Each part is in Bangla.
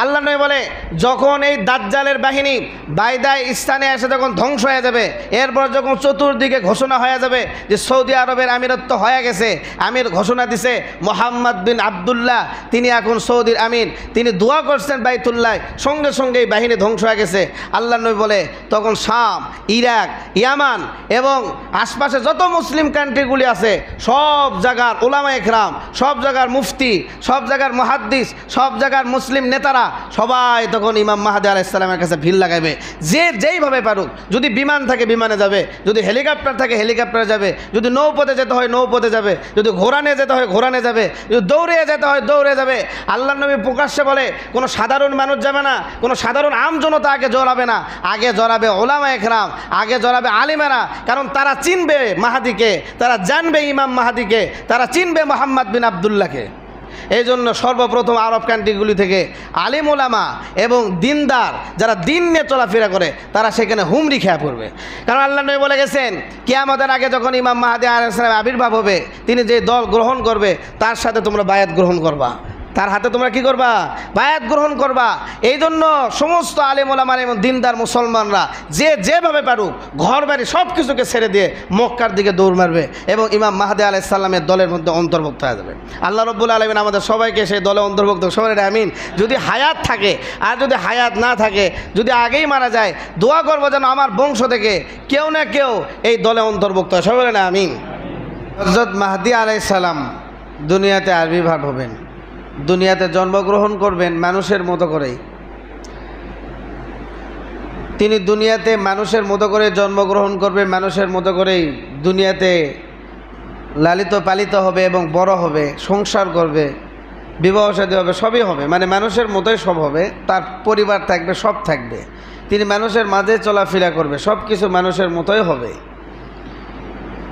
আল্লাহ নবী বলে যখন এই দাজ্জালের বাহিনী বাইদায় স্থানে এসে যখন ধ্বংস হয়ে যাবে, এরপর যখন চতুর্দিকে ঘোষণা হয়ে যাবে যে সৌদি আরবের আমিরত্ব হয়ে গেছে, আমির ঘোষণা দিছে মোহাম্মদ বিন আবদুল্লাহ তিনি এখন সৌদির আমির, তিনি দোয়া করছেন বাইতুল্লাহ, সঙ্গে সঙ্গে এই বাহিনী ধ্বংস হয়ে গেছে। আল্লাহ নবী বলে তখন শাম, ইরাক, ইয়ামান এবং আশপাশে যত মুসলিম কান্ট্রিগুলি আছে সব জায়গার উলামা ইকরাম, সব জায়গার মুফতি, সব জায়গার মুহাদ্দিস, সব জায়গার মুসলিম নেতারা সবাই তখন ইমাম মাহদী আলাইহিস সালামের কাছে ভিড় লাগাবে। যে যেইভাবে পারুক, যদি বিমান থাকে বিমানে যাবে, যদি হেলিকপ্টার থাকে হেলিকপ্টারে যাবে, যদি নৌপথে যেতে হয় নৌপথে যাবে, যদি ঘোড়া নিয়ে যেতে হয় ঘোড়া নিয়ে যাবে, যদি দৌড়ে যেতে হয় দৌড়ে যাবে। আল্লাহ নবী প্রকাশ্যে বলে কোনো সাধারণ মানুষ যাবে না, কোনো সাধারণ আম জনতা আগে জড়াবে না, আগে জড়াবে উলামা ইকরাম, আগে জড়াবে আলিমেরা, কারণ তারা চিনবে মাহাদিকে, তারা জানবে ইমাম মাহাদিকে, তারা চিনবে মোহাম্মদ বিন আবদুল্লাহকে। এই জন্য সর্বপ্রথম আরব কান্ট্রিগুলি থেকে আলিম ওলামা এবং দিনদার যারা দিন নিয়ে চলাফেরা করে তারা সেখানে হুমড়ি খেয়ে পড়বে। কারণ আল্লাহ নবী বলে গেছেন কিয়ামতের আগে যখন ইমাম মাহদী আলাইহিস সালাম আবির্ভাব হবে, তিনি যে দল গ্রহণ করবে তার সাথে তোমরা বায়াত গ্রহণ করবা, তার হাতে তোমরা কি করবা? বায়াত গ্রহণ করবা। এই জন্য সমস্ত আলেম ওলামা এবং দিনদার মুসলমানরা যে যেভাবে পারুক ঘর বাড়ি সব কিছুকে ছেড়ে দিয়ে মক্কার দিকে দৌড় মারবে এবং ইমাম মাহদী আলাইহিস সালামের দলের মধ্যে অন্তর্ভুক্ত হয়ে যাবে। আল্লাহ রাব্বুল আলামিন আমাদের সবাইকে সেই দলে অন্তর্ভুক্ত, সবাই আমিন। যদি হায়াত থাকে, আর যদি হায়াত না থাকে, যদি আগেই মারা যায়, দোয়া করবো যেন আমার বংশ থেকে কেউ না কেউ এই দলে অন্তর্ভুক্ত হয়, সবাই আমিন। হযরত মাহদী আলাইহিস সালাম দুনিয়াতে আবির্ভাব হবেন, দুনিয়াতে জন্মগ্রহণ করবেন মানুষের মতো করেই। তিনি দুনিয়াতে মানুষের মতো করে জন্মগ্রহণ করবেন, মানুষের মতো করেই দুনিয়াতে লালিত পালিত হবে এবং বড় হবে, সংসার করবে, বিবাহ শাদী হবে, সবই হবে, মানে মানুষের মতোই সব হবে। তার পরিবার থাকবে, সব থাকবে, তিনি মানুষের মাঝে চলাফেরা করবে, সব কিছু মানুষের মতোই হবে।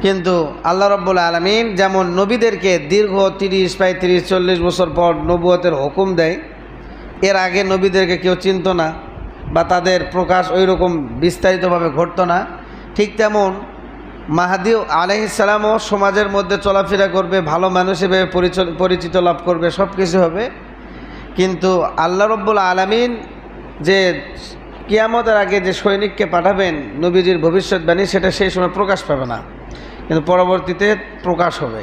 কিন্তু আল্লাহ রাব্বুল আলামিন যেমন নবীদেরকে দীর্ঘ 30, 35, 40 বছর পর নবুয়তের হুকুম দেয়, এর আগে নবীদেরকে কেউ চিনত না বা তাদের প্রকাশ ওই রকম বিস্তারিতভাবে ঘটতো না, ঠিক তেমন মাহদী আলাইহিস সালামও সমাজের মধ্যে চলাফেরা করবে, ভালো মানুষ হিসেবে পরিচিত লাভ করবে, সব কিছু হবে। কিন্তু আল্লাহ রাব্বুল আলামিন যে কিয়ামতের আগে যে সৈনিককে পাঠাবেন নবীজির ভবিষ্যৎবাণী, সেটা সেই সময় প্রকাশ পাবে না, কিন্তু পরবর্তীতে প্রকাশ হবে।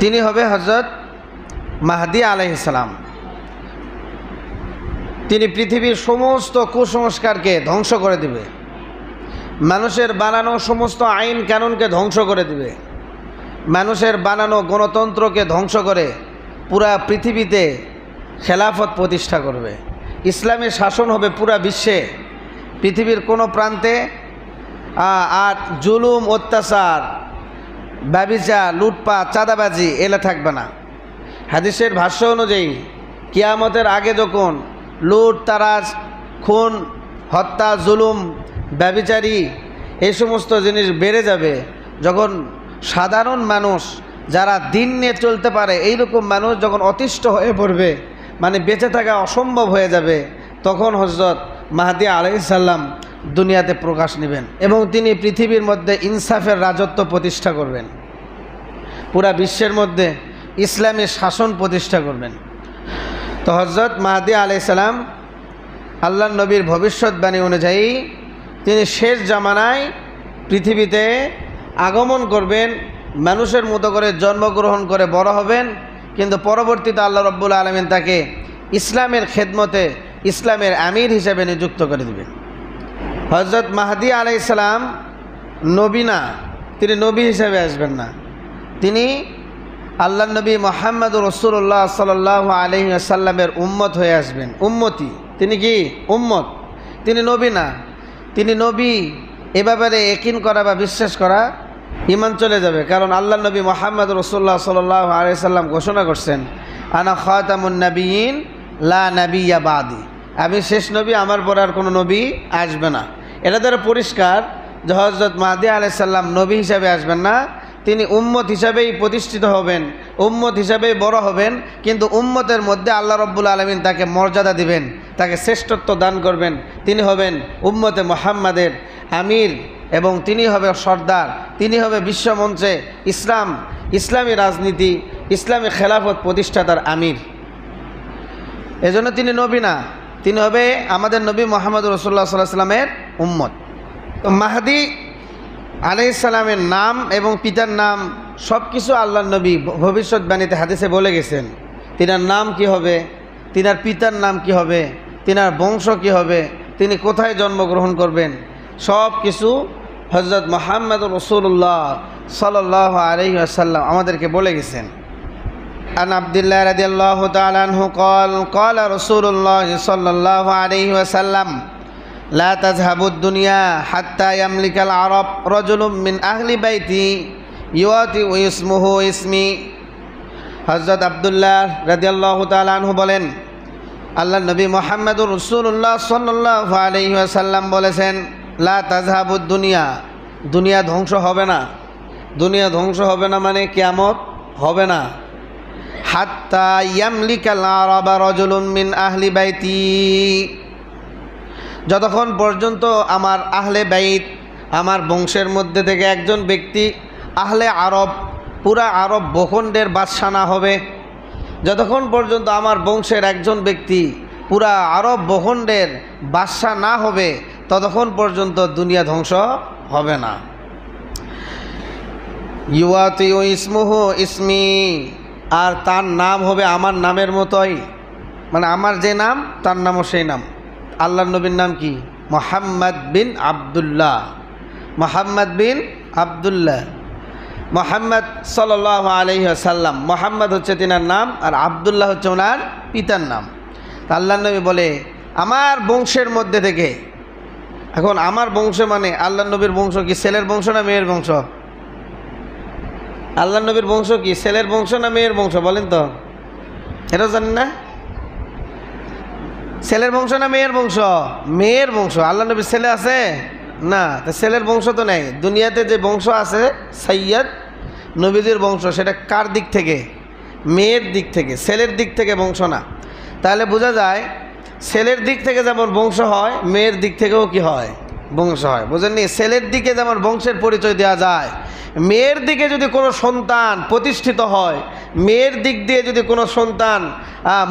তিনি হবে হযরত মাহদী আলাইহিস সালাম। তিনি পৃথিবীর সমস্ত কুসংস্কারকে ধ্বংস করে দিবে, মানুষের বানানো সমস্ত আইন কানুনকে ধ্বংস করে দিবে, মানুষের বানানো গণতন্ত্রকে ধ্বংস করে পুরা পৃথিবীতে খেলাফত প্রতিষ্ঠা করবে। ইসলামের শাসন হবে পুরা বিশ্বে, পৃথিবীর কোনো প্রান্তে আর জুলুম, অত্যাচার, ব্যভিচার, লুটপাট, চাঁদাবাজি এলা থাকবে না। হাদিসের ভাষ্য অনুযায়ী কিয়ামতের আগে যখন লুট, তারাজ, খুন, হত্যা, জুলুম, ব্যভিচারী এই সমস্ত জিনিস বেড়ে যাবে, যখন সাধারণ মানুষ যারা দিন নিয়ে চলতে পারে এইরকম মানুষ যখন অতিষ্ঠ হয়ে পড়বে, মানে বেঁচে থাকা অসম্ভব হয়ে যাবে, তখন হযরত মাহদী আলাইহিস সালাম দুনিয়াতে প্রকাশ নেবেন এবং তিনি পৃথিবীর মধ্যে ইনসাফের রাজত্ব প্রতিষ্ঠা করবেন, পুরা বিশ্বের মধ্যে ইসলামী শাসন প্রতিষ্ঠা করবেন। তো হযরত মাহদী আলাইহিস সালাম আল্লাহর নবীর ভবিষ্যৎবাণী অনুযায়ী তিনি শেষ জামানায় পৃথিবীতে আগমন করবেন, মানুষের মতো করে জন্মগ্রহণ করে বড় হবেন, কিন্তু পরবর্তীতে আল্লাহ রাব্বুল আলামিন তাকে ইসলামের খেদমতে ইসলামের আমির হিসেবে নিযুক্ত করে দেবেন। হযরত মাহদী আলাইহিস সালাম নবী না, তিনি নবী হিসেবে আসবেন না, তিনি আল্লাহর নবী মুহাম্মদুর রাসূলুল্লাহ সাল্লাল্লাহু আলাইহি ওয়াসাল্লামের উম্মত হয়ে আসবেন। উম্মতি, তিনি কি উম্মত, তিনি নবী না। তিনি নবী এ ব্যাপারে ইয়াকিন করা বা বিশ্বাস করা ঈমান চলে যাবে, কারণ আল্লাহর নবী মুহাম্মদুর রাসূলুল্লাহ সাল্লাল্লাহু আলাইহি ওয়াসাল্লাম ঘোষণা করছেন আনা খাতামুন নাবিয়িন লা নাবিয়্যা বাদি, আমি শেষ নবী, আমার পরে আর কোনো নবী আসবে না। এটা দ্বারা পরিষ্কার যে হযরত মাহদী আলাইহিস সালাম নবী হিসাবে আসবেন না, তিনি উম্মত হিসাবেই প্রতিষ্ঠিত হবেন, উম্মত হিসাবেই বড় হবেন, কিন্তু উম্মতের মধ্যে আল্লাহ রাব্বুল আলামিন তাকে মর্যাদা দিবেন, তাকে শ্রেষ্ঠত্ব দান করবেন। তিনি হবেন উম্মতে মুহাম্মাদের আমির এবং তিনি হবে সর্দার, তিনি হবে বিশ্বমঞ্চে ইসলামী রাজনীতি, ইসলামী খেলাফত প্রতিষ্ঠাতার আমির। এজন্য তিনি নবী না, তিনি হবে আমাদের নবী মুহাম্মদ রাসূলুল্লাহ সাল্লাল্লাহু আলাইহি ওয়াসাল্লামের উম্মত। তো মাহদী আলাইহিস সালামের নাম এবং পিতার নাম সব কিছু আল্লাহর নবী ভবিষ্যৎবাণীতে হাদিসে বলে গেছেন। তিনার নাম কি হবে, তিনার পিতার নাম কি হবে, তিনার বংশ কি হবে, তিনি কোথায় জন্মগ্রহণ করবেন, সব কিছু হযরত মুহাম্মদ রাসূলুল্লাহ সাল্লাল্লাহু আলাইহি ওয়াসাল্লাম আমাদেরকে বলে গেছেন। আন আব্দুল্লাহ রাদিয়াল্লাহু তাআলা আনহু قال قال رسول الله صلى الله عليه وسلم لا تذهب الدنيا حتى يملك العرب رجل من أهل بيتي يؤتي اسمه اسمي। হযরত আব্দুল্লাহ রাদিয়াল্লাহু তাআলা আনহু বলেন, আল্লাহ নবী মুহাম্মদুর রাসূলুল্লাহ সাল্লাল্লাহু আলাইহি ওয়াসাল্লাম বলেছেন, লা তাযহাবুদ দুনিয়া, দুনিয়া ধ্বংস হবে না। দুনিয়া ধ্বংস হবে না মানে কিয়ামত হবে না। হাত্তা ইয়ামলিকাল আরাবা রাজুলুন মিন আহলি বাইতি, যতক্ষণ পর্যন্ত আমার আহলে বাইত, আমার বংশের মধ্যে থেকে একজন ব্যক্তি আহলে আরব, পুরা আরব ভূখণ্ডের বাদশা না হবে, যতক্ষণ পর্যন্ত আমার বংশের একজন ব্যক্তি পুরা আরব ভূখণ্ডের বাদশা না হবে, ততক্ষণ পর্যন্ত দুনিয়া ধ্বংস হবে না। ইউয়াতিউ ইসমুহু ইসমি, আর তার নাম হবে আমার নামের মতোই, মানে আমার যে নাম তার নামও সেই নাম। আল্লাহর নবীর নাম কি? মুহাম্মদ বিন আবদুল্লাহ, মুহাম্মদ বিন আবদুল্লাহ। মুহাম্মদ সাল্লাল্লাহু আলাইহি ওয়াসাল্লাম, মুহাম্মদ হচ্ছে তিনার নাম, আর আবদুল্লাহ হচ্ছে ওনার পিতার নাম। তা আল্লাহর নবী বলে আমার বংশের মধ্যে থেকে, এখন আমার বংশ মানে আল্লাহর নবীর বংশ কি ছেলের বংশ না মেয়ের বংশ? আল্লাহর নবীর বংশ কি ছেলের বংশ না মেয়ের বংশ বলেন তো? এটাও জানেন না? ছেলের বংশ না মেয়ের বংশ? মেয়ের বংশ। আল্লাহর নবীর ছেলে আছে না, তা ছেলের বংশ তো নেই। দুনিয়াতে যে বংশ আছে সৈয়দ নবীদের বংশ, সেটা কার দিক থেকে? মেয়ের দিক থেকে, ছেলের দিক থেকে বংশ না। তাহলে বোঝা যায় ছেলের দিক থেকে যেমন বংশ হয়, মেয়ের দিক থেকেও কি হয়? বংশ হয়। বুঝেননি? ছেলের দিকে যেমন বংশের পরিচয় দেওয়া যায়, মেয়ের দিকে যদি কোনো সন্তান প্রতিষ্ঠিত হয়, মেয়ের দিক দিয়ে যদি কোনো সন্তান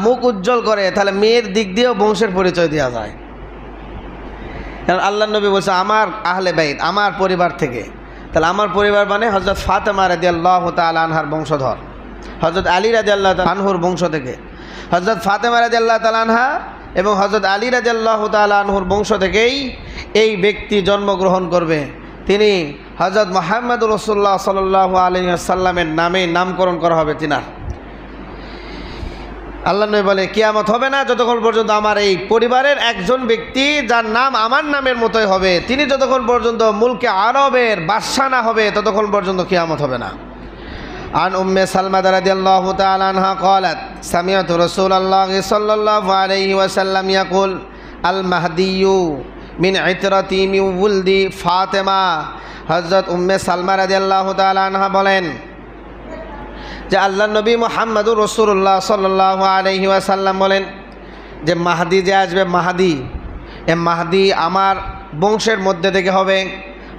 মুখ উজ্জ্বল করে, তাহলে মেয়ের দিক দিয়েও বংশের পরিচয় দেওয়া যায়। কারণ আল্লাহর নবী বলছে আমার আহলে বাইত, আমার পরিবার থেকে। তাহলে আমার পরিবার মানে হযরত ফাতেমা রাদিয়াল্লাহু তাআলা আনহার বংশধর, হযরত আলী রাদিয়াল্লাহু তাআলা আনহুর বংশ থেকে। হযরত ফাতেমা রাদিয়াল্লাহু তাআলা আনহা এবং হযরত আলী রাদিয়াল্লাহু তাআলা আনহুর বংশ থেকেই এই ব্যক্তি জন্মগ্রহণ করবে। তিনি হযরত মুহাম্মদ রাসূলুল্লাহ সাল্লাল্লাহু আলাইহি ওয়াসাল্লামের নামে নামকরণ করা হবে তিনার। আল্লাহ নবী বলে কিয়ামত হবে না যতক্ষণ পর্যন্ত আমার এই পরিবারের একজন ব্যক্তি যার নাম আমার নামের মতোই হবে, তিনি যতক্ষণ পর্যন্ত মুলকে আরবের বাদশা না হবে, ততক্ষণ পর্যন্ত কিয়ামত হবে না। আন উম্মে সালমা রাদিয়াল্লাহু তাআলা আনহা قالت سمعت رسول الله صلى الله عليه وسلم يقول المهدي من عترتي من ولد فاطمة। হযরত উম্মে সালমা রাদিয়াল্লাহু তাআলা আনহা বলেন যে আল্লাহর নবী মুহাম্মদুর রাসূলুল্লাহ সাল্লাল্লাহু আলাইহি ওয়াসাল্লাম বলেন যে মাহদি যে আসবে, মাহদি, এ মাহদি আমার বংশের মধ্যে থেকে হবে,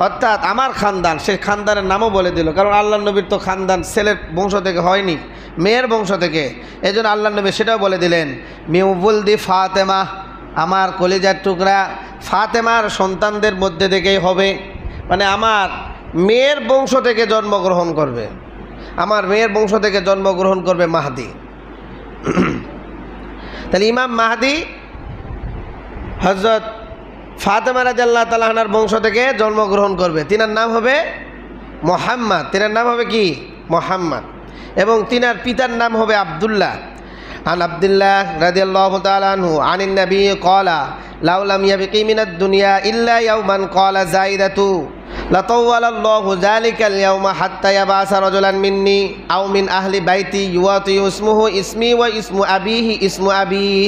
অর্থাৎ আমার খানদান। সে খানদানের নামও বলে দিল, কারণ আল্লাহর নবীর তো খানদান ছেলের বংশ থেকে হয়নি, মেয়ের বংশ থেকে। এই জন্য আল্লাহর নবী সেটাও বলে দিলেন মিউবুলদি ফাতেমা, আমার কলিজার টুকরা ফাতেমার সন্তানদের মধ্যে থেকেই হবে, মানে আমার মেয়ের বংশ থেকে জন্মগ্রহণ করবে, আমার মেয়ের বংশ থেকে জন্মগ্রহণ করবে মাহদি। তাহলে ইমাম মাহদি হযরত ফাতেমা রাদিয়াল্লাহু তাআলা আনহার বংশ থেকে জন্মগ্রহণ করবে। তিনার নাম হবে মুহাম্মদ, তিনার নাম হবে কি? মুহাম্মদ। এবং তিনার পিতার নাম হবে আব্দুল্লাহ। আন আব্দুল্লাহ রাদিয়াল্লাহু তাআলা আনহু আনিন নবী ক্বালা লাউ লাম ইয়াবকি মিনাদ দুনিয়া ইল্লা ইয়াওমান ক্বালা যায়দাতু লাতাওয়ালাল্লাহু যালিকাল ইয়াওমা হাত্তা ইয়াবাসা রাজুলান মিন্নি আও মিন আহলি বাইতি ইউয়াতি ইসমুহু ইসমি ওয়া ইসমু আবিহি ইসমু আবিহি।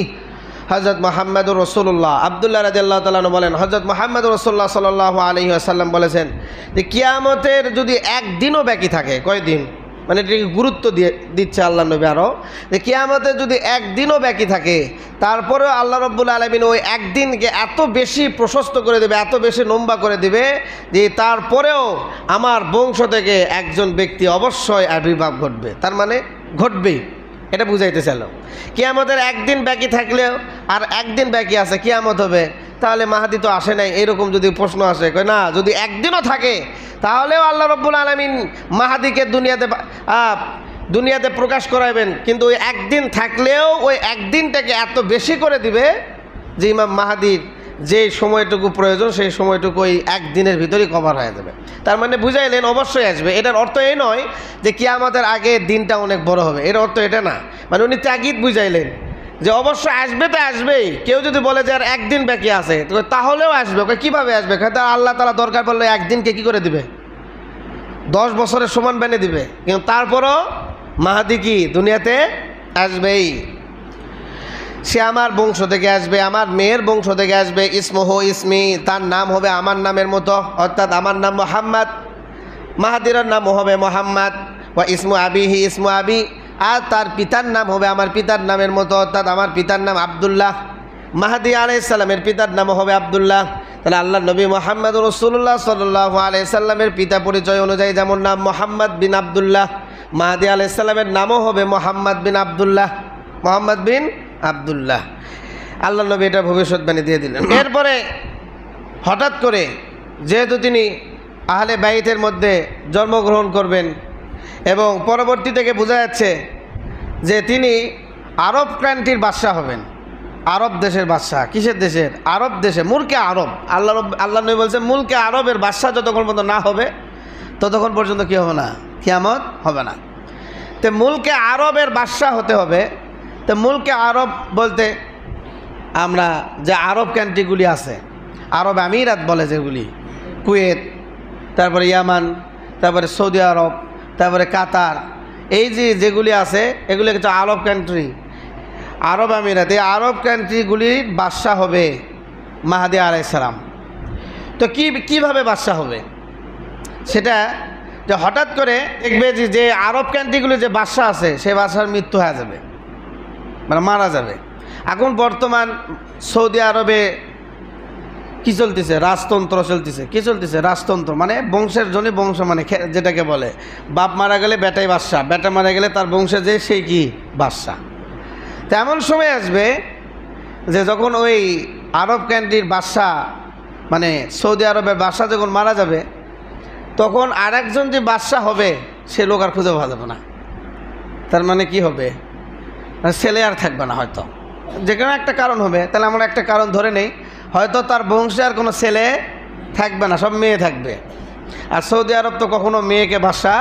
হযরত মুহাম্মদুর রাসূলুল্লাহ, আব্দুল্লাহ রাদিয়াল্লাহু তাআলা বলেন হযরত মুহাম্মদুর রাসূলুল্লাহ সাল্লাল্লাহু আলাইহি ওয়াসাল্লাম বলেছেন যে কিয়ামতের যদি একদিনও বাকি থাকে, কয়দিন মানে এটাকে গুরুত্ব দিচ্ছে আল্লাহ নবী আরও, যে কিয়ামতের যদি একদিনও বাকি থাকে, তারপরেও আল্লাহ রাব্বুল আলামিন ওই একদিনকে এত বেশি প্রশস্ত করে দেবে, এত বেশি লম্বা করে দেবে যে তারপরেও আমার বংশ থেকে একজন ব্যক্তি অবশ্যই আবির্ভাব ঘটবে। তার মানে ঘটবেই, এটা বুঝাইতে চাইল। কিয়ামতের একদিন বাকি থাকলেও আর একদিন বাকি আছে, কিয়ামত হবে, তাহলে মাহাদি তো আসে নাই, এরকম যদি প্রশ্ন আসে, কয় না, যদি একদিনও থাকে তাহলেও আল্লাহ রব্বুল আলামিন মাহাদিকে দুনিয়াতে প্রকাশ করাবেন, কিন্তু ওই একদিন থাকলেও ওই একদিনটাকে এত বেশি করে দিবে যে ইমাম মাহাদির যে সময়টুকু প্রয়োজন সেই সময়টুকু ওই একদিনের ভিতরেই কভার হয়ে যাবে। তার মানে বুঝাইলেন অবশ্যই আসবে। এটার অর্থ এই নয় যে কিয়ামতের আগে দিনটা অনেক বড় হবে, এর অর্থ এটা না। মানে উনি তাগিদ বুঝাইলেন যে অবশ্যই আসবে, তো আসবেই। কেউ যদি বলে যে আর একদিন বাকি আছে, তাহলেও আসবে। কীভাবে আসবে? তা আল্লাহ তাআলা দরকার পড়লে একদিনকে কী করে দিবে? 10 বছরের সমান বেনে দিবে। কিন্তু তারপরও মাহাদি কি দুনিয়াতে আসবেই। সে আমার বংশ থেকে আসবে, আমার মেয়ের বংশ থেকে আসবে। ইসমহ ইসমি, তার নাম হবে আমার নামের মতো, অর্থাৎ আমার নাম মোহাম্মদ, মাহাদিরের নাম হবে মোহাম্মদ। ওয়া ইসমু আবিহি ইসমু আবি, আর তার পিতার নাম হবে আমার পিতার নামের মতো, অর্থাৎ আমার পিতার নাম আবদুল্লাহ। মাহাদি আলাইহিস সালামের পিতার নাম হবে আবদুল্লাহ। তাহলে আল্লাহ নবী মোহাম্মদ রাসূলুল্লাহ সাল্লাল্লাহু আলাইহি সাল্লামের পিতা পরিচয় অনুযায়ী যেমন নাম মোহাম্মদ বিন আবদুল্লাহ, মাহাদি আলাইহিস সালামের নামও হবে মোহাম্মদ বিন আবদুল্লাহ, মোহাম্মদ বিন আবদুল্লাহ। আল্লাহ নবী এটা ভবিষ্যৎবাণী দিয়ে দিলেন। এরপরে হঠাৎ করে যেহেতু তিনি আহলে বাইতের মধ্যে জন্মগ্রহণ করবেন এবং পরবর্তী থেকে বোঝা যাচ্ছে যে তিনি আরব ক্রান্তির বাদশাহ হবেন, আরব দেশের বাদশাহ। কিসের দেশের? আরব দেশে, মুলকে আরব। আল্লাহ নবী বলছে মুলকে আরবের বাদশাহ যতক্ষণ পর্যন্ত না হবে ততক্ষণ পর্যন্ত কী হবে না? কিয়ামত হবে না। তো মুলকে আরবের বাদশাহ হতে হবে। তো মুলকে আরব বলতে আমরা যে আরব কান্ট্রিগুলি আছে, আরব আমিরাত বলে যেগুলি, কুয়েত, তারপরে ইয়ামান, তারপরে সৌদি আরব, তারপরে কাতার, এই যেগুলি আছে এগুলি হচ্ছে আরব কান্ট্রি, আরব আমিরাত। এই আরব কান্ট্রিগুলির বাদশাহ হবে মাহাদি আলাইহিস সালাম। তো কীভাবে বাদশাহ হবে সেটা, যে হঠাৎ করে দেখবে যে আরব কান্ট্রিগুলি যে বাদশাহ আছে সে বাদশার মৃত্যু হয়ে যাবে, মানে মারা যাবে। এখন বর্তমান সৌদি আরবে কি চলতেছে? রাজতন্ত্র চলতেছে। কি চলতেছে? রাজতন্ত্র, মানে বংশের জন্য বংশ, মানে যেটাকে বলে বাপ মারা গেলে বেটাই বাদশাহ, বেটা মারা গেলে তার বংশে যে সেই কি বাদশাহ। তো এমন সময় আসবে যে যখন ওই আরব কান্ট্রির বাদশাহ, মানে সৌদি আরবের বাদশাহ যখন মারা যাবে, তখন আরেকজন যে বাদশাহ হবে সে লোক আর খুঁজে পাওয়া যাবে না। তার মানে কি হবে? ছেলে আর থাকবে না, হয়তো যে কোনো একটা কারণ হবে। তাহলে আমরা একটা কারণ ধরে নেই, হয়তো তার বংশে আর কোনো ছেলে থাকবে না, সব মেয়ে থাকবে। আর সৌদি আরব তো কখনো মেয়েকে বাদশাহ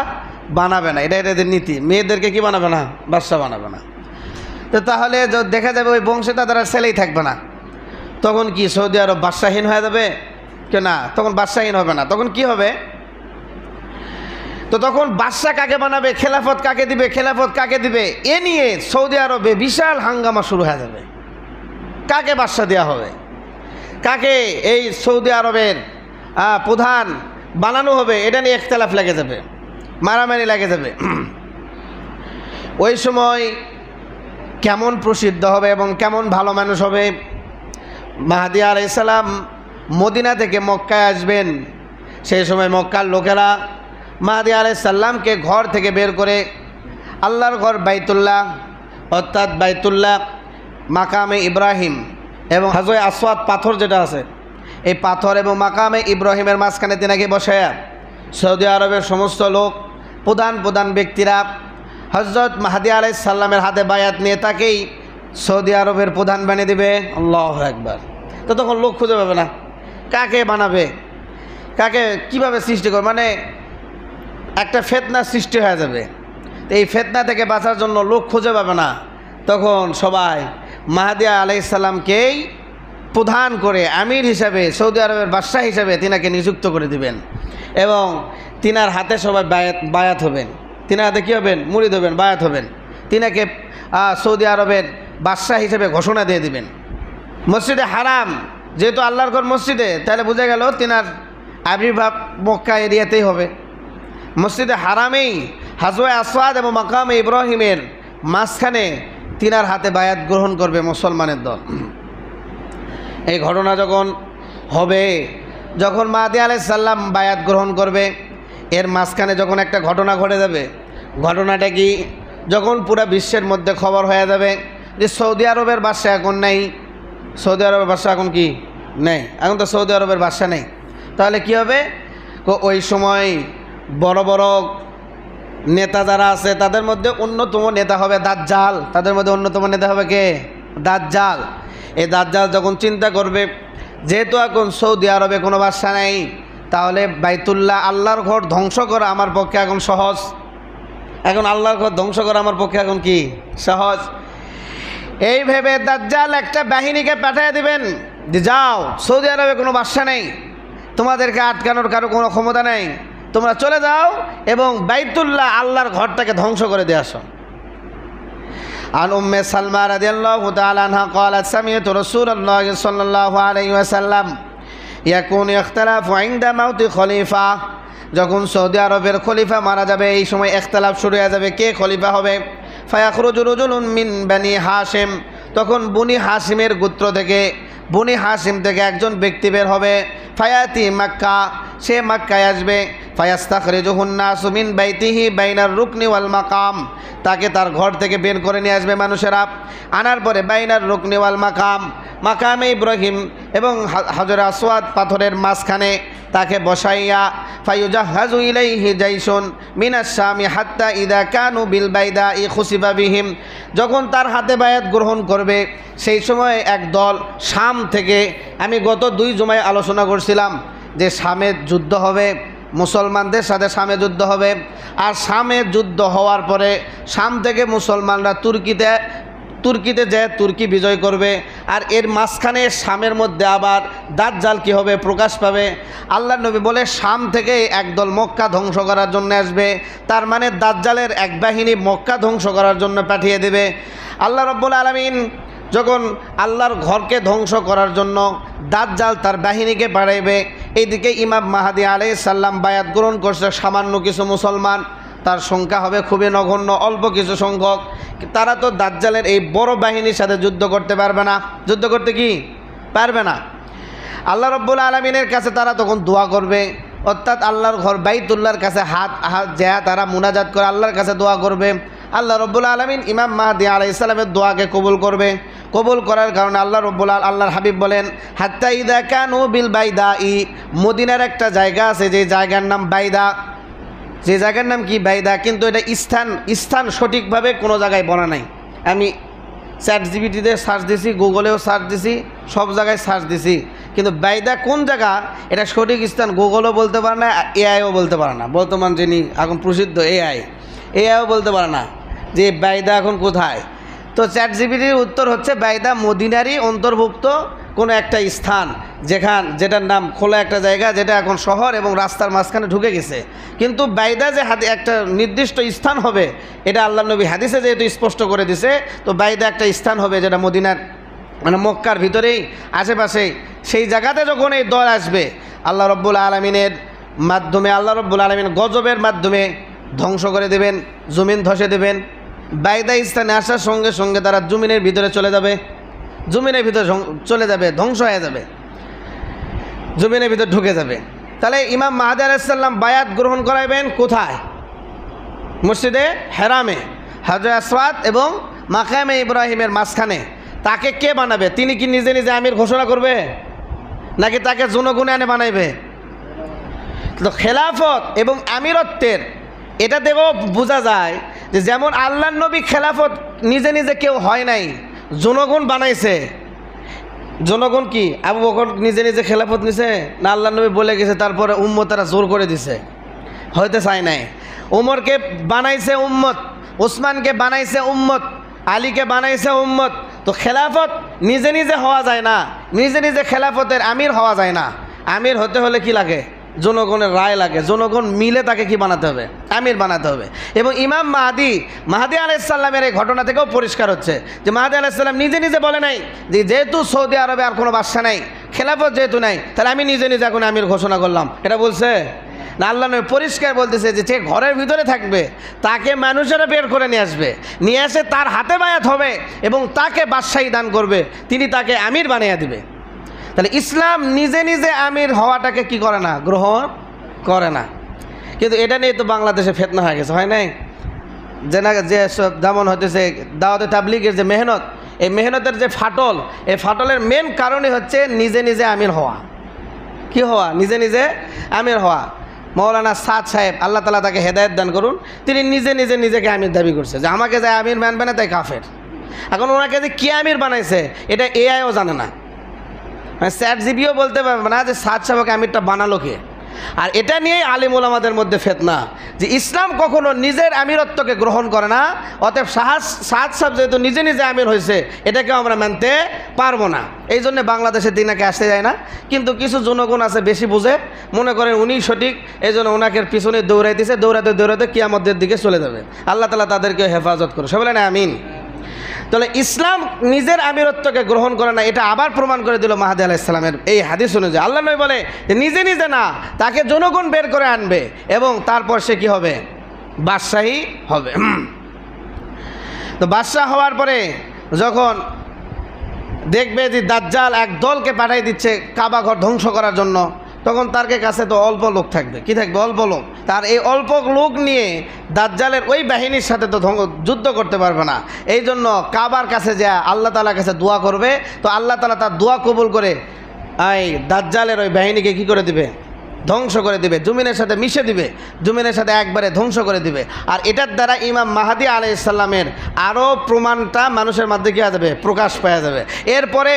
বানাবে না, এটা এদের নীতি। মেয়েদেরকে কি বানাবে না? বাদশাহ বানাবে না। তো তাহলে দেখা যাবে ওই বংশে তাদের আর ছেলেই থাকবে না। তখন কি সৌদি আরব বাদশাহীন হয়ে যাবে? কে না, তখন বাদশাহীন হবে না। তখন কি হবে? তো তখন বাদশাহ কাকে বানাবে, খেলাফত কাকে দিবে, খেলাফত কাকে দিবে, এ নিয়ে সৌদি আরবে বিশাল হাঙ্গামা শুরু হয়ে যাবে। কাকে বাদশাহ দেওয়া হবে, কাকে এই সৌদি আরবের প্রধান বানানো হবে, এটা নিয়ে ইখতিলাফ লেগে যাবে, মারামারি লেগে যাবে। ওই সময় কেমন প্রসিদ্ধ হবে এবং কেমন ভালো মানুষ হবে? মাহাদি আলাইহিস সালাম মদিনা থেকে মক্কায় আসবেন। সেই সময় মক্কার লোকেরা মাহাদি আলাইহিস সালামকে ঘর থেকে বের করে আল্লাহর ঘর বাইতুল্লাহ, অর্থাৎ বাইতুল্লাহ, মাকামে ইব্রাহিম এবং হাজরে আসওয়াদ পাথর যেটা আছে, এই পাথর এবং মাকামে ইব্রাহিমের মাঝখানে তিনাকে বসায়া সৌদি আরবের সমস্ত লোক, প্রধান প্রধান ব্যক্তিরা হযরত মাহাদি আলাইহিস সালামের হাতে বায়াত নিয়ে তাকেই সৌদি আরবের প্রধান বানিয়ে দেবে। আল্লাহু আকবার। তো তখন লোক খুঁজে পাবে না কাকে বানাবে, কাকে কিভাবে সৃষ্টি করবে, মানে একটা ফিতনা সৃষ্টি হয়ে যাবে। তো এই ফিতনা থেকে বাঁচার জন্য লোক খুঁজে পাবে না। তখন সবাই মাহাদি আলাইহিস সালামকেই প্রধান করে আমির হিসাবে, সৌদি আরবের বাদশাহ হিসাবে তিনাকে নিযুক্ত করে দিবেন এবং তিনার হাতে সবাই বায়াত হবেন। তিনার হাতে কী হবেন? মুরিদ হবেন, বায়াত হবেন। তিনাকে সৌদি আরবের বাদশাহ হিসেবে ঘোষণা দিয়ে দিবেন। মসজিদে হারাম যেহেতু আল্লাহর ঘর মসজিদে, তাহলে বোঝা গেল তিনার আবির্ভাব মক্কা এরিয়াতেই হবে। মসজিদে হারামেই হাজরে আসওয়াদ এবং মাকামে ইব্রাহিমের মাঝখানে তিনার হাতে বায়াত গ্রহণ করবে মুসলমানের দল। এই ঘটনা যখন হবে, যখন মাহাদি আলাইহিস সালাম বায়াত গ্রহণ করবে, এর মাঝখানে যখন একটা ঘটনা ঘটে যাবে। ঘটনাটা কি? যখন পুরো বিশ্বের মধ্যে খবর হয়ে যাবে যে সৌদি আরবের বাদশা এখন নেই, সৌদি আরবের বাদশা এখন কি নেই, এখন তো সৌদি আরবের বাদশা নেই, তাহলে কি হবে? ওই সময় বড় বড় নেতা যারা আছে তাদের মধ্যে অন্যতম নেতা হবে দাজ্জাল। তাদের মধ্যে অন্যতম নেতা হবে কে? দাজ্জাল। এই দাজ্জাল যখন চিন্তা করবে যেহেতু এখন সৌদি আরবে কোনো বাদশা নেই, তাহলে বাইতুল্লাহ আল্লাহর ঘর ধ্বংস করা আমার পক্ষে এখন সহজ। এখন আল্লাহর ঘর ধ্বংস করা আমার পক্ষে এখন কি সহজ। এই ভেবে দাজ্জাল একটা বাহিনীকে পাঠিয়ে দিবেন যে যাও, সৌদি আরবে কোনো বাদশা নেই, তোমাদেরকে আটকানোর কারো কোনো ক্ষমতা নেই, তোমরা চলে যাও এবং বাইতুল্লাহ আল্লাহর ঘরটাকে ধ্বংস করে দিয়ে আসো। عن أم سلمى رضي الله تعالى عنها قالت سمعت رسول الله صلى الله عليه وسلم يكون اختلاف عند موت خليفة। যখন সৌদি আরবের খলিফা মারা যাবে এই সময় ইখতিলাফ শুরু হয়ে যাবে কে খলিফা হবে। ফায়াখরুজু রাজুলুন মিন বানি হাশিম, তখন বনি হাশিমের গোত্র থেকে, বনি হাশিম থেকে একজন ব্যক্তি বের হবে। ফায়াতি মক্কা, সে মক্কায় আসবে। ফায়াস্তাখরিজুহুন নাসু মিন বাইতিহি বাইনার রুকনি ওয়াল মাকাম, তাকে তার ঘর থেকে বের করে নিয়ে আসবে মানুষেরা। আনার পরে বাইনার রুকনি ওয়াল মাকাম, মাকামে ইব্রাহিম এবং হাজরে আসওয়াদ পাথরের মাঝখানে তাকে বসাইয়া ফায়ুজাহাজু ইলাইহি জাইশুন মিনাশ শামি হাত্তা ইদা কানু বিল বাইদাই খুসিবা বিহিম, যখন তার হাতে বায়াত গ্রহণ করবে সেই সময় এক দল শাম থেকে, আমি গত 2 জুমায় আলোচনা করছিলাম যে শামের যুদ্ধ হবে, মুসলমানদের সাথে শামে যুদ্ধ হবে, আর শামে যুদ্ধ হওয়ার পরে শাম থেকে মুসলমানরা তুর্কিতে যে তুর্কি বিজয় করবে, আর এর মাঝখানে শামের মধ্যে আবার দাজ্জাল কি হবে প্রকাশ পাবে। আল্লাহ নবী বলে শাম থেকে একদল মক্কা ধ্বংস করার জন্য আসবে, তার মানে দাজ্জালের এক বাহিনী মক্কা ধ্বংস করার জন্য পাঠিয়ে দেবে। আল্লাহ রাব্বুল আলামিন যখন আল্লাহর ঘরকে ধ্বংস করার জন্য দাজ্জাল তার বাহিনীকে পাঠাইবে, এইদিকে ইমাম মাহাদি আলাইহিস সালাম বায়াত গ্রহণ করছে সামান্য কিছু মুসলমান, তার সংখ্যা হবে খুবই নগণ্য, অল্প কিছু সংখ্যক। তারা তো দাজ্জালের এই বড় বাহিনীর সাথে যুদ্ধ করতে পারবে না, যুদ্ধ করতে কি পারবে না। আল্লাহ রাব্বুল আলামিনের কাছে তারা তখন দোয়া করবে, অর্থাৎ আল্লাহর ঘর বাইতুল্লাহর কাছে হাত যা তারা মুনাজাত করে আল্লাহর কাছে দোয়া করবে। আল্লাহ রাব্বুল আলামিন ইমাম মাহদি আলাইহিস সালামের দোয়াকে কবুল করবে। কবুল করার কারণে আল্লাহর হাবিব বলেন হাত্তা ইদা কানু বিল বাইদাই, মদিনার একটা জায়গা আছে যে জায়গার নাম বাইদা, যে জায়গার নাম কি বাইদা, কিন্তু এটা স্থান সঠিকভাবে কোনো জায়গায় বলা নাই। আমি ChatGPT-তে সার্চ দিছি, গুগলেও সার্চ দিছি, সব জায়গায় সার্চ দিছি, কিন্তু বাইদা কোন জায়গা এটা সঠিক স্থান গুগলও বলতে পারে না, এআইও বলতে পারে না। বর্তমান যিনি এখন প্রসিদ্ধ এআইও বলতে পারে না যে বাইদা এখন কোথায়। তো ChatGPT-র উত্তর হচ্ছে বাইদা মদিনারই অন্তর্ভুক্ত কোনো একটা স্থান, যেটার নাম খোলা একটা জায়গা, যেটা এখন শহর এবং রাস্তার মাঝখানে ঢুকে গেছে। কিন্তু বাইদা যে একটা নির্দিষ্ট স্থান হবে এটা আল্লাহ নবী হাদিসে যেহেতু স্পষ্ট করে দিছে, তো বাইদা একটা স্থান হবে যেটা মদিনার মানে মক্কার ভিতরেই আশেপাশেই। সেই জায়গাতে যখন এই দল আসবে আল্লাহ রাব্বুল আলামিনের মাধ্যমে, আল্লাহ রাব্বুল আলামিন গজবের মাধ্যমে ধ্বংস করে দেবেন, জমিন ধসে দেবেন। বাইদা স্থানে আসার সঙ্গে সঙ্গে তারা জমিনের ভিতরে চলে যাবে, জমিনের ভিতরে চলে যাবে, ধ্বংস হয়ে যাবে, জমিনের ভিতরে ঢুকে যাবে। তাহলে ইমাম মাহদি আলাইহিস সালাম বায়াত গ্রহণ করাইবেন কোথায়? মসজিদে হেরামে, হাজরে আসওয়াদ এবং মাকামে ইব্রাহিমের মাঝখানে। তাকে কে বানাবে? তিনি কি নিজে নিজে আমির ঘোষণা করবে নাকি তাকে জনগণে আনে বানাইবে? তো খেলাফত এবং আমিরত্বের এটা দেখো বোঝা যায় যে যেমন আল্লাহর নবী খেলাফত নিজে নিজে কেউ হয় নাই, জনগণ বানাইছে। জনগণ কি আবু বকর নিজে নিজে খেলাফত নিছে না আল্লাহর নবী বলে গেছে, তারপরে উম্মতরা জোর করে দিছে? হইতে চায় নাই। উমরকে বানাইছে উম্মত, ওসমানকে বানাইছে উম্মত, আলীকে বানাইছে উম্মত। তো খেলাফত নিজে নিজে হওয়া যায় না, নিজে নিজে খেলাফতের আমির হওয়া যায় না। আমির হতে হলে কি লাগে? জনগণের রায় লাগে, জনগণ মিলে তাকে কি বানাতে হবে? আমির বানাতে হবে। এবং ইমাম মাহদি আলাইহিস সালামের এই ঘটনা থেকেও পরিষ্কার হচ্ছে যে মাহদি আলাইহিস সালাম নিজে নিজে বলে নাই যে যেহেতু সৌদি আরবে আর কোনো বাদশা নাই, খেলাফত যেহেতু নাই, তাহলে আমি নিজে নিজে এখন আমির ঘোষণা করলাম, এটা বলছে না। আল্লাহ নবী পরিষ্কার বলতেছে যে ঘরের ভিতরে থাকবে তাকে মানুষেরা বের করে নিয়ে আসবে, নিয়ে এসে তার হাতে বায়াত হবে এবং তাকে বাদশাহী দান করবে, তিনি তাকে আমির বানিয়ে দিবে। তাহলে ইসলাম নিজে নিজে আমির হওয়াটাকে কি করে না? গ্রহণ করে না। কিন্তু এটা নিয়ে তো বাংলাদেশে ফিতনা হয়ে গেছে, হয় নাই? যেমন হইতেছে দাওয়াতে তাবলীগের যে মেহনত, এই মেহনতের যে ফাটল, এই ফাটলের মেন কারণই হচ্ছে নিজে নিজে আমির হওয়া। কি হওয়া? নিজে নিজে আমির হওয়া। মৌলানা সাদ সাহেব, আল্লাহ তাআলা তাকে হেদায়েত দান করুন, তিনি নিজে নিজে নিজেকে আমির দাবি করছে যে আমাকে যে আমির মানবে না তাই কাফের। এখন ওনাকে যে কি আমির বানাইছে এটা এআইও জানে না, মানে চ্যাট জিপিও বলতে পারবে না যে সাদ সাহেবকে আমিরটা বানালো কে। আর এটা নিয়েই আলিম ওলামাদের মধ্যে ফিতনা যে ইসলাম কখনো নিজের আমিরত্বকে গ্রহণ করে না, অতএব সাদ সাহেব যেহেতু নিজে নিজে আমির হয়েছে এটাকেও আমরা মানতে পারবো না। এই জন্য বাংলাদেশে দিনাকে আসতে যায় না, কিন্তু কিছু জনগণ আছে বেশি বুঝে, মনে করেন উনি সঠিক, এই জন্য ওনাকে পিছনে দৌড়াইতেছে, দৌড়াতে দৌড়াতে কিয়ামতের দিকে চলে যাবে। আল্লাহ তাআলা তাদেরকে হেফাজত করে, সবাই না আমিন। তাহলে ইসলাম নিজের আমিরত্বকে গ্রহণ করে না, এটা আবার প্রমাণ করে দিল মাহদী আলাইহিস সালামের এই হাদিস অনুযায়ী। আল্লাহ নবী বলে যে নিজে নিজে না, তাকে জনগণ বের করে আনবে এবং তারপর সে কি হবে? বাদশাহী হবে। তো বাদশাহ হওয়ার পরে যখন দেখবে যে দাজ্জাল এক দলকে পাঠিয়ে দিচ্ছে কাবা ঘর ধ্বংস করার জন্য, তখন তার কাছে তো অল্প লোক থাকবে। কি থাকবে? অল্প লোক। তার এই অল্প লোক নিয়ে দাজ্জালের ওই বাহিনীর সাথে তো যুদ্ধ করতে পারবে না। এই জন্য কাবার কাছে যা আল্লাহ তাআলার কাছে দোয়া করবে, তো আল্লাহ তাআলা তার দোয়া কবুল করে এই দাজ্জালের ওই বাহিনীকে কী করে দিবে? ধ্বংস করে দিবে, জমিনের সাথে মিশে দিবে, জমিনের সাথে একবারে ধ্বংস করে দিবে। আর এটার দ্বারা ইমাম মাহদী আলাইহিস সালামের আরও প্রমাণটা মানুষের মধ্যে কী হয়ে যাবে? প্রকাশ পাওয়া যাবে। এরপরে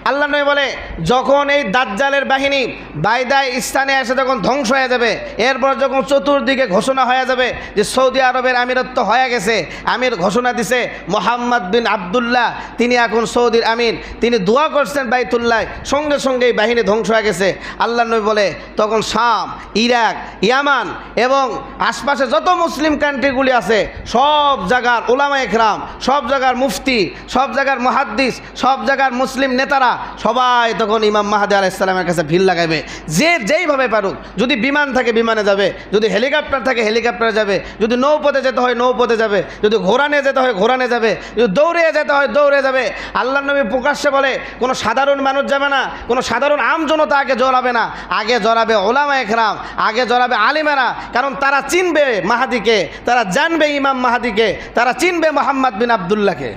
আল্লাহ নবী বলে যখন এই দাজ্জালের বাহিনী বাইদায় স্থানে এসে যখন ধ্বংস হয়ে যাবে, এরপর যখন চতুর্দিকে ঘোষণা হয়ে যাবে যে সৌদি আরবের আমিরত্ব হয়ে গেছে, আমির ঘোষণা দিছে মোহাম্মদ বিন আবদুল্লাহ, তিনি এখন সৌদির আমির, তিনি দোয়া করছেন বাইতুল্লাহ, সঙ্গে সঙ্গে এই বাহিনী ধ্বংস হয়ে গেছে। আল্লাহ নবী বলে তখন শাম, ইরাক, ইয়ামান এবং আশপাশে যত মুসলিম কান্ট্রিগুলি আছে সব জায়গার উলামা ইকরাম, সব জায়গার মুফতি, সব জায়গার মুহাদ্দিস, সব জায়গার মুসলিম নেতারা সবাই তখন ইমাম মাহদী আলাইহিস সালামের কাছে ভিড় লাগাবে। যে যেইভাবে পারুক, যদি বিমান থাকে বিমানে যাবে, যদি হেলিকপ্টার থাকে হেলিকপ্টারে যাবে, যদি নৌপথে যেতে হয় নৌপথে যাবে, যদি ঘোড়া নিয়ে যেতে হয় ঘোড়া নিয়ে যাবে, যদি দৌড়ে যেতে হয় দৌড়ে যাবে। আল্লাহ নবী প্রকাশ্যে বলে কোনো সাধারণ মানুষ যাবে না, কোনো সাধারণ আম জনতা আগে জড়াবে না, আগে জড়াবে ওলামা ইকরাম, আগে জড়াবে আলিমেরা। কারণ তারা চিনবে মাহাদিকে, তারা জানবে ইমাম মাহাদিকে, তারা চিনবে মোহাম্মদ বিন আবদুল্লাহকে।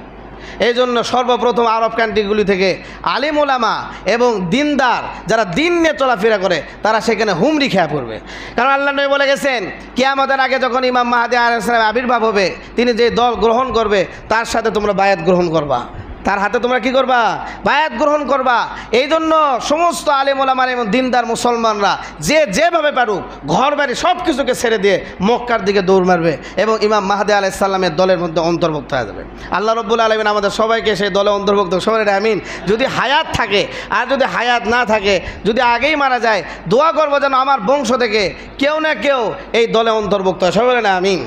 এই জন্য সর্বপ্রথম আরব কান্ট্রিগুলি থেকে আলিম ওলামা এবং দিনদার যারা দিন নিয়ে চলাফেরা করে তারা সেখানে হুমড়ি খেয়ে পড়বে। কারণ আল্লাহ নবী বলে গেছেন কিয়ামতের আগে যখন ইমাম মাহদী আলাইহিস সালাম আবির্ভাব হবে, তিনি যে দল গ্রহণ করবে তার সাথে তোমরা বায়াত গ্রহণ করবা, তার হাতে তোমরা কি করবা? বায়াত গ্রহণ করবা। এই জন্য সমস্ত আলেম ওলামা এবং দিনদার মুসলমানরা যে যেভাবে পারুক ঘর বাড়ি সব কিছুকে ছেড়ে দিয়ে মক্কার দিকে দৌড় মারবে এবং ইমাম মাহদী আলাইহিস সালামের দলের মধ্যে অন্তর্ভুক্ত হয়ে যাবে। আল্লাহ রাব্বুল আলামিন আমাদের সবাইকে সেই দলে অন্তর্ভুক্ত, সবাই আমিন। যদি হায়াত থাকে, আর যদি হায়াত না থাকে, যদি আগেই মারা যায়, দোয়া করবো যেন আমার বংশ থেকে কেউ না কেউ এই দলে অন্তর্ভুক্ত হয়, সবাই আমিন।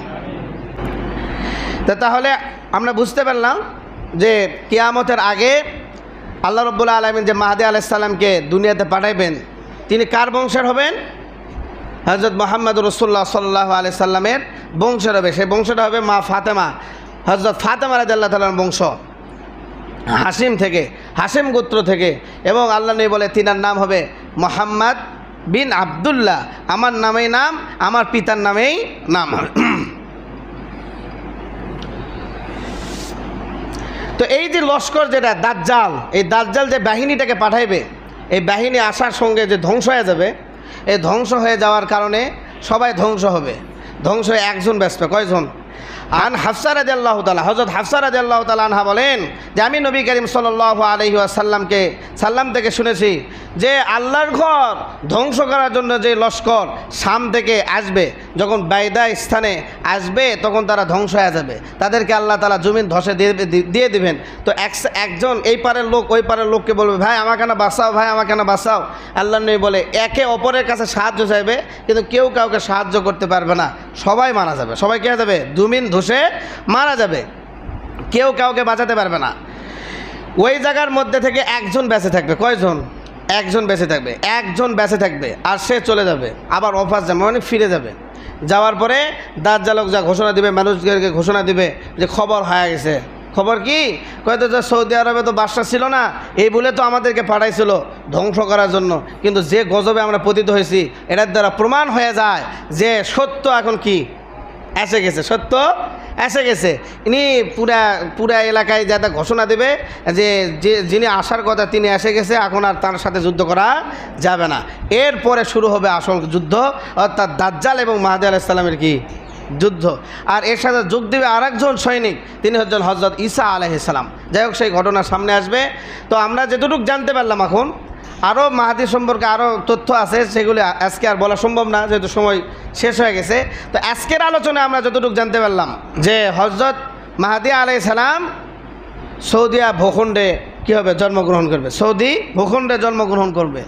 তাহলে আমরা বুঝতে পারলাম যে কিয়ামতের আগে আল্লাহ রাব্বুল আলামিন যে মাহদী আলাইহিস সালামকে দুনিয়াতে পাঠাইবেন, তিনি কার বংশের হবেন? হযরত মুহাম্মদ রাসূলুল্লাহ সাল্লাল্লাহু আলাইহি সাল্লামের বংশের হবে। সেই বংশটা হবে মা ফাতেমা, হযরত ফাতেমা রাদিয়াল্লাহু তাআলার বংশ, হাসিম থেকে, হাসিম গোত্র থেকে। এবং আল্লাহ নবী বলে তিনার নাম হবে মুহাম্মদ বিন আবদুল্লাহ, আমার নামেই নাম, আমার পিতার নামেই নাম হবে। তো এই যে লস্কর যেটা দাজ্জাল, এই দাজ্জাল যে বাহিনীটাকে পাঠাইবে, এই বাহিনী আসার সঙ্গে যে ধ্বংস হয়ে যাবে, এই ধ্বংস হয়ে যাওয়ার কারণে সবাই ধ্বংস হবে। ধ্বংস হয়ে একজন বাঁচবে, কয়জন? আন হাফসা রাদিয়াল্লাহু তাআলা, হযরত হাফসা রাদিয়াল্লাহু তাআলা আনহা বলেন যে আমি নবী করিম সাল্লাল্লাহু আলাইহি ওয়াসাল্লাম থেকে শুনেছি যে আল্লাহর ঘর ধ্বংস করার জন্য যে লস্কর শাম থেকে আসবে, যখন বাইদা স্থানে আসবে তখন তারা ধ্বংস হয়ে যাবে, তাদেরকে আল্লাহ তাআলা জমিন ধসে দিয়ে দিবেন। তো একজন এই পারের লোক ওই পারের লোককে বলবে ভাই আমাকে না বাঁচাও, ভাই আমাকে না বাঁচাও। আল্লাহ নবী বলে একে অপরের কাছে সাহায্য চাইবে, কিন্তু কেউ কাউকে সাহায্য করতে পারবে না, সবাই মারা যাবে। সবাই কে হয়ে যাবে? জমিন ধসে মারা যাবে, কেউ কাউকে বাঁচাতে পারবে না। ওই জায়গার মধ্যে থেকে একজন বেঁচে থাকবে। কয়জন? একজন বেঁচে থাকবে, একজন বেঁচে থাকবে, আর সে চলে যাবে আবার ওপাশ যাবে, মানে ফিরে যাবে। যাওয়ার পরে দাজ্জালক যা ঘোষণা দিবে, মানুষদেরকে ঘোষণা দিবে যে খবর হয়ে গেছে। খবর কি? কয়তো যে সৌদি আরবে তো বাদশা ছিল না, এই বলে তো আমাদেরকে পাঠাইছিল ধ্বংস করার জন্য, কিন্তু যে গজবে আমরা পতিত হয়েছি এটার দ্বারা প্রমাণ হয়ে যায় যে সত্য এখন কি এসে গেছে, সত্য এসে গেছে। ইনি পুরা এলাকায় যাতে ঘোষণা দেবে যে যিনি আসার কথা তিনি এসে গেছে, এখন আর তার সাথে যুদ্ধ করা যাবে না। এরপরে শুরু হবে আসল যুদ্ধ, অর্থাৎ দাজ্জাল এবং মাহদী আলাইহিস সালামের কি যুদ্ধ। আর এর সাথে যোগ দেবে আরেকজন সৈনিক, তিনি হচ্ছেন হযরত ঈসা আলাইহিস সালাম। যাই হোক, সেই ঘটনা সামনে আসবে। তো আমরা যেটুকু জানতে পারলাম, এখন আরও মাহাদি সম্পর্কে আরও তথ্য আছে, সেগুলি আজকে আর বলা সম্ভব না, যেহেতু সময় শেষ হয়ে গেছে। তো আজকের আলোচনায় আমরা যতটুকু জানতে পারলাম যে হযরত মাহদী আলাইহিস সালাম সৌদিয়া ভূখণ্ডে কী হবে, জন্মগ্রহণ করবে, সৌদি ভূখণ্ডে জন্মগ্রহণ করবে,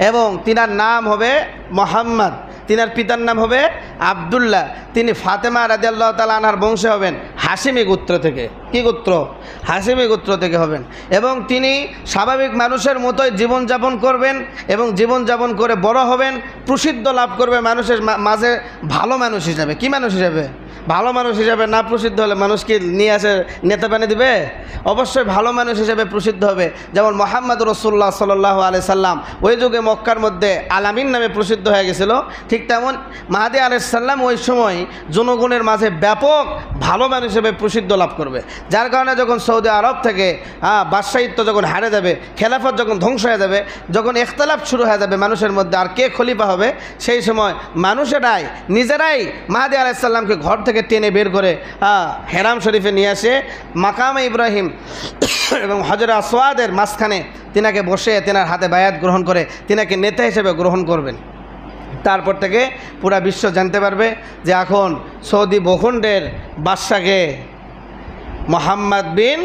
এবং তিনার নাম হবে মুহাম্মদ, তিনার পিতার নাম হবে আবদুল্লাহ। তিনি ফাতেমা রাদিয়াল্লাহু তাআলা আনহার বংশে হবেন, হাশিমি গোত্র থেকে। কি গোত্র? হাশিমি গোত্র থেকে হবেন। এবং তিনি স্বাভাবিক মানুষের মতোই জীবনযাপন করবেন, এবং জীবনযাপন করে বড় হবেন, প্রসিদ্ধ লাভ করবে মানুষের মাঝে ভালো মানুষ হিসাবে। কি মানুষ হিসাবে? ভালো মানুষ হিসাবে। না প্রসিদ্ধ হলে মানুষ কি নিয়ে আসে নেতা বানিয়ে দিবে? অবশ্যই ভালো মানুষ হিসেবে প্রসিদ্ধ হবে। যেমন মুহাম্মদ রাসূলুল্লাহ সাল্লাল্লাহু আলাইহি সাল্লাম ওই যুগে মক্কার মধ্যে আলামিন নামে প্রসিদ্ধ হয়ে গেছিল, ঠিক তেমন মাহদী আলাইহিস সালাম ওই সময় জনগণের মাঝে ব্যাপক ভালো মানুষ হিসেবে প্রসিদ্ধ লাভ করবে। যার কারণে যখন সৌদি আরব থেকে বাদশাহিত্ব যখন হারে যাবে, খেলাফত যখন ধ্বংস হয়ে যাবে, যখন ইখতিলাফ শুরু হয়ে যাবে মানুষের মধ্যে আর কে খলিফা হবে, সেই সময় মানুষেরাই নিজেরাই মাহদী আলাইহিস সালামকে ঘর থেকে টেনে বের করে হেরাম শরীফে নিয়ে আসে, মাকামে ইব্রাহিম এবং হজরে আসওয়াদের মাঝখানে তিনাকে বসে তেনার হাতে বায়াত গ্রহণ করে তিনাকে নেতা হিসেবে গ্রহণ করবেন। তারপর থেকে পুরা বিশ্ব জানতে পারবে যে এখন সৌদি ভূখণ্ডের বাদশাকে মুহাম্মদ বিন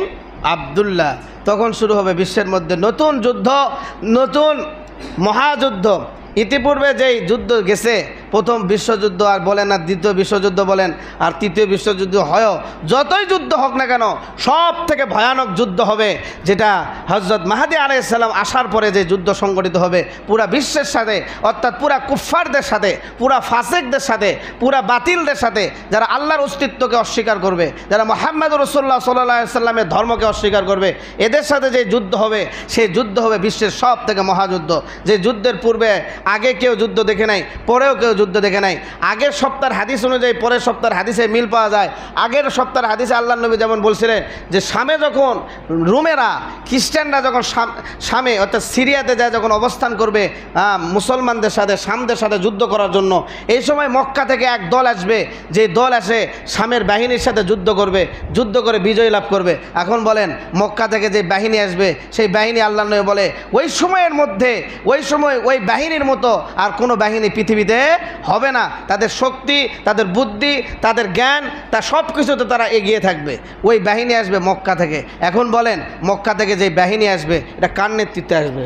আবদুল্লাহ। তখন শুরু হবে বিশ্বের মধ্যে নতুন যুদ্ধ, নতুন মহাযুদ্ধ। ইতিপূর্বে যেই যুদ্ধ গেছে, প্রথম বিশ্বযুদ্ধ আর বলেন, আর দ্বিতীয় বিশ্বযুদ্ধ বলেন, আর তৃতীয় বিশ্বযুদ্ধ হয়ও, যতই যুদ্ধ হোক না কেন, সব থেকে ভয়ানক যুদ্ধ হবে যেটা হযরত মাহদী আলাইহিস সালাম আসার পরে যে যুদ্ধ সংগঠিত হবে পুরা বিশ্বের সাথে, অর্থাৎ পুরা কুফফারদের সাথে, পুরা ফাসিকদের সাথে, পুরা বাতিলদের সাথে, যারা আল্লাহর অস্তিত্বকে অস্বীকার করবে, যারা মুহাম্মদ রাসূলুল্লাহ সাল্লাল্লাহু আলাইহি সাল্লামের ধর্মকে অস্বীকার করবে, এদের সাথে যে যুদ্ধ হবে, সেই যুদ্ধ হবে বিশ্বের সব থেকে মহাযুদ্ধ। যে যুদ্ধের পূর্বে আগে কেউ যুদ্ধ দেখে নাই, পরেও কেউ যুদ্ধ দেখে নাই। আগের সপ্তাহের হাদিস অনুযায়ী পরের সপ্তাহের হাদিসে মিল পাওয়া যায়। আগের সপ্তাহের হাদিসে আল্লাহর নবী যেমন বলছিলেন যে শামে যখন রোমেরা, খ্রিস্টানরা যখন শামে অর্থাৎ সিরিয়াতে যায় যখন অবস্থান করবে মুসলমানদের সাথে, শামদের সাথে যুদ্ধ করার জন্য, এই সময় মক্কা থেকে এক দল আসবে, যে দল আসে শামের বাহিনীর সাথে যুদ্ধ করবে, যুদ্ধ করে বিজয় লাভ করবে। এখন বলেন মক্কা থেকে যে বাহিনী আসবে, সেই বাহিনী আল্লাহর নবী বলে ওই সময়ের মধ্যে, ওই সময় ওই বাহিনীর মতো আর কোনো বাহিনী পৃথিবীতে হবে না। তাদের শক্তি, তাদের বুদ্ধি, তাদের জ্ঞান, তা সব কিছুতে তারা এগিয়ে থাকবে। ওই বাহিনী আসবে মক্কা থেকে। এখন বলেন মক্কা থেকে যে বাহিনী আসবে, এটা কার নেতৃত্বে আসবে?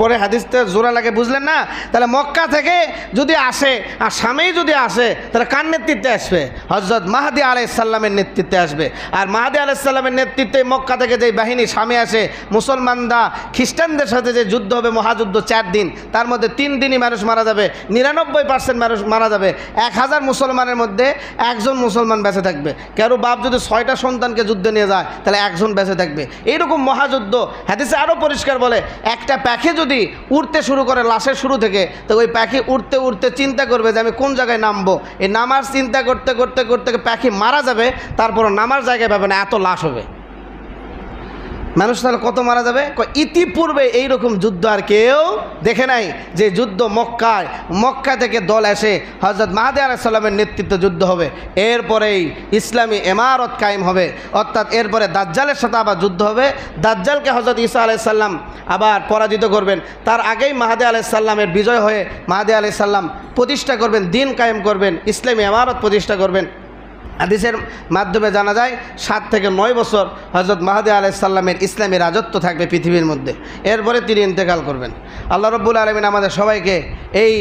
পরে হাদিসটা জোড়া লাগে, বুঝলেন না? তাহলে মক্কা থেকে যদি আসে আর শামেই যদি আসে, তাহলে কার নেতৃত্বে আসবে? হযরত মাহদী আলাইহিস সালামের নেতৃত্বে আসবে। আর মাহদী আলাইহিস সালামের নেতৃত্বে মক্কা থেকে যে বাহিনী শামে আসে, মুসলমানরা খ্রিস্টানদের সাথে যে যুদ্ধ হবে মহাযুদ্ধ 4 দিন, তার মধ্যে 3 দিনই মানুষ মারা যাবে, 99% মানুষ মারা যাবে। 1000 মুসলমানের মধ্যে একজন মুসলমান বেঁচে থাকবে। কারো বাপ যদি 6টা সন্তানকে যুদ্ধে নিয়ে যায়, তাহলে একজন বেঁচে থাকবে। এইরকম মহাযুদ্ধ হাদিসে আরও পরিষ্কার বলে, একটা পাখি যদি উড়তে শুরু করে লাশের শুরু থেকে, তো ওই পাখি উড়তে উড়তে চিন্তা করবে যে আমি কোন জায়গায় নামবো। এই নামার চিন্তা করতে করতে করতে পাখি মারা যাবে, তারপর নামার জায়গায় পাবে না, এত লাশ হবে। মানুষ তাহলে কত মারা যাবে? ইতিপূর্বে এইরকম যুদ্ধ আর কেউ দেখে নাই। যে যুদ্ধ মক্কা থেকে দল এসে হযরত মাহদী আলাইহিস সালামের নেতৃত্বে যুদ্ধ হবে, এরপরেই ইসলামী ইমারত কায়েম হবে, অর্থাৎ এরপরে দাজ্জালের সাথে আবার যুদ্ধ হবে। দাজ্জালকে হযরত ঈসা আলাইহিস সালাম আবার পরাজিত করবেন। তার আগেই মাহদী আলাইহিস সালামের বিজয় হয়ে মাহদী আলাইহিস সালাম প্রতিষ্ঠা করবেন, দিন কায়েম করবেন, ইসলামী ইমারত প্রতিষ্ঠা করবেন। হাদিসের মাধ্যমে জানা যায় 7 থেকে 9 বছর হযরত মাহদী আলাইহিস সালামের ইসলামী রাজত্ব থাকবে পৃথিবীর মধ্যে। এরপরে তিনি ইন্তেকাল করবেন। আল্লাহ রাব্বুল আলামিন আমাদের সবাইকে এই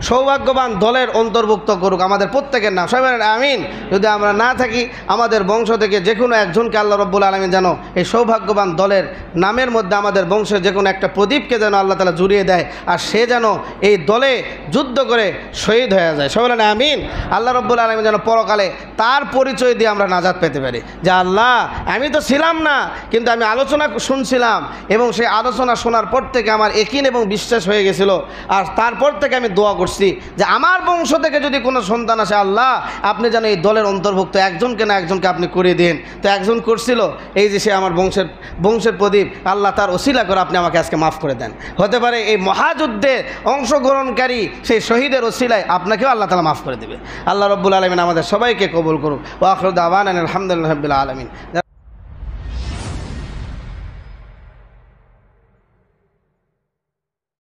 সৌভাগ্যবান দলের অন্তর্ভুক্ত করুক, আমাদের প্রত্যেকের নাম সবাই আমিন। যদি আমরা না থাকি, আমাদের বংশ থেকে যে কোনো একজনকে আল্লাহ রাব্বুল আলামিন যেন এই সৌভাগ্যবান দলের নামের মধ্যে আমাদের বংশের যে কোনো একটা প্রদীপকে যেন আল্লাহ তাআলা জুড়িয়ে দেয়, আর সে যেন এই দলে যুদ্ধ করে শহীদ হয়ে যায়। সবাই আমিন। আল্লাহ রাব্বুল আলামিন যেন পরকালে তার পরিচয় দিয়ে আমরা নাজাত পেতে পারি, যে আল্লাহ আমি তো ছিলাম না, কিন্তু আমি আলোচনা শুনছিলাম, এবং সেই আলোচনা শোনার পর থেকে আমার ইয়াকিন এবং বিশ্বাস হয়ে গেছিল, আর তারপর থেকে আমি দোয়া করছি করছি যে আমার বংশ থেকে যদি কোনো সন্তান আসে আল্লাহ আপনি যেন এই দলের অন্তর্ভুক্ত একজনকে না একজনকে আপনি করে দিন। তো একজন করছিল, এই যে সে আমার বংশের প্রদীপ, আল্লাহ তার ওসিলা করে আপনি আমাকে আজকে মাফ করে দেন। হতে পারে এই মহাযুদ্ধে অংশগ্রহণকারী সেই শহীদের ওসিলায় আপনাকেও আল্লাহ তাআলা মাফ করে দেবে। আল্লাহ রাব্বুল আলামিন আমাদের সবাইকে কবুল করুক। ওয়া আখিরু দাওয়ানা আলহামদুলিল্লাহি রাব্বিল আলামিন।